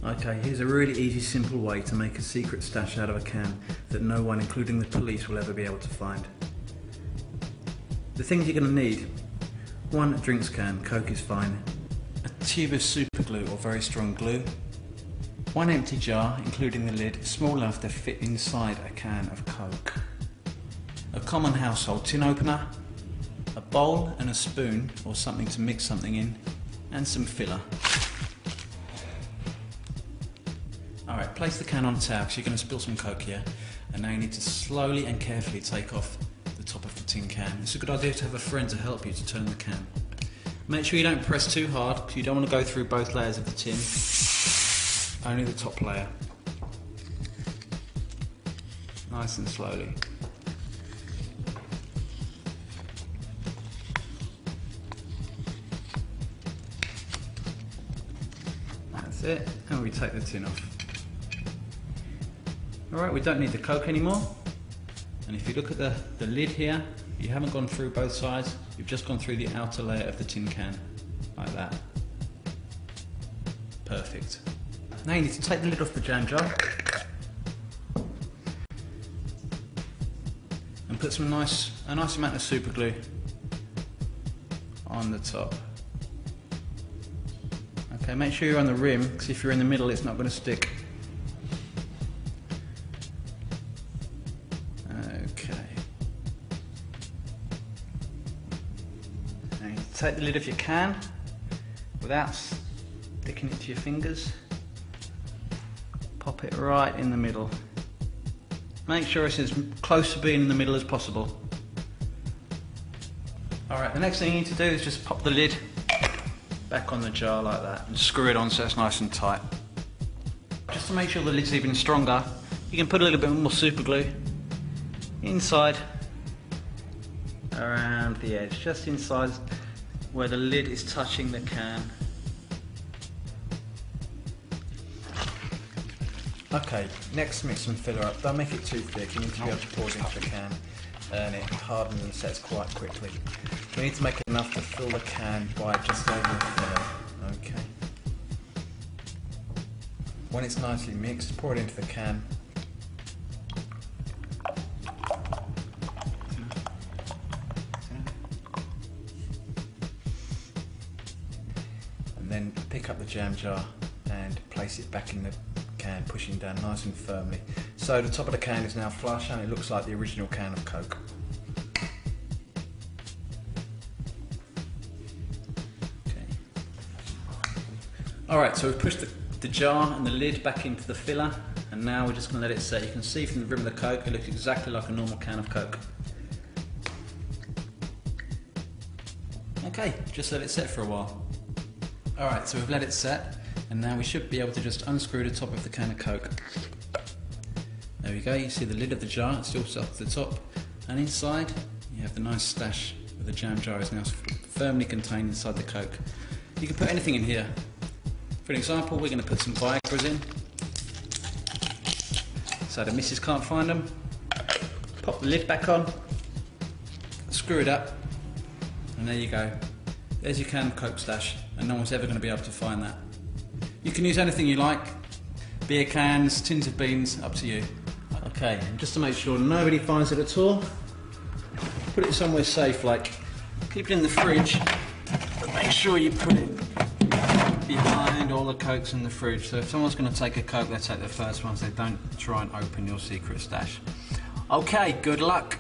Okay, here's a really easy, simple way to make a secret stash out of a can that no one, including the police, will ever be able to find. The things you're going to need: 1 drinks can, Coke is fine, a tube of super glue or very strong glue, 1 empty jar, including the lid, small enough to fit inside a can of Coke, a common household tin opener, a bowl and a spoon or something to mix something in, and some filler. Alright, place the can on a towel because you're going to spill some Coke here, and now you need to slowly and carefully take off the top of the tin can. It's a good idea to have a friend to help you to turn the can. Make sure you don't press too hard because you don't want to go through both layers of the tin, only the top layer. Nice and slowly. That's it, and we take the tin off. Alright, we don't need the Coke anymore, and if you look at the lid here, you haven't gone through both sides, you've just gone through the outer layer of the tin can, like that. Perfect. Now you need to take the lid off the jam jar and put a nice amount of super glue on the top. Okay, make sure you're on the rim, because if you're in the middle it's not going to stick. Okay. Now you take the lid of your can without sticking it to your fingers. Pop it right in the middle. Make sure it's as close to being in the middle as possible. Alright, the next thing you need to do is just pop the lid back on the jar like that and screw it on so it's nice and tight. Just to make sure the lid's even stronger, you can put a little bit more super glue inside around the edge, just inside where the lid is touching the can. Okay, next mix some filler up. Don't make it too thick, you need to be able to pour it into the can and it hardens and sets quite quickly. We need to make enough to fill the can by just over the filler. Okay. When it's nicely mixed, pour it into the can. And then pick up the jam jar and place it back in the can, pushing down nice and firmly. So the top of the can is now flush and it looks like the original can of Coke. Okay. Alright, so we've pushed the jar and the lid back into the filler, and now we're just going to let it set. You can see from the rim of the Coke it looks exactly like a normal can of Coke. Okay, just let it set for a while. Alright, so we've let it set, and now we should be able to just unscrew the top of the can of Coke. There we go, you see the lid of the jar, it's still stuck to the top, and inside you have the nice stash where the jam jar is now firmly contained inside the Coke. You can put anything in here. For an example, we're going to put some Viagra's in, so the missus can't find them. Pop the lid back on, screw it up, and there you go. There's your can of Coke stash, and no one's ever going to be able to find that. You can use anything you like, beer cans, tins of beans, up to you. Okay, and just to make sure nobody finds it at all, put it somewhere safe, like keep it in the fridge, but make sure you put it behind all the Cokes in the fridge. So if someone's going to take a Coke, they take the first one, so they don't try and open your secret stash. Okay, good luck.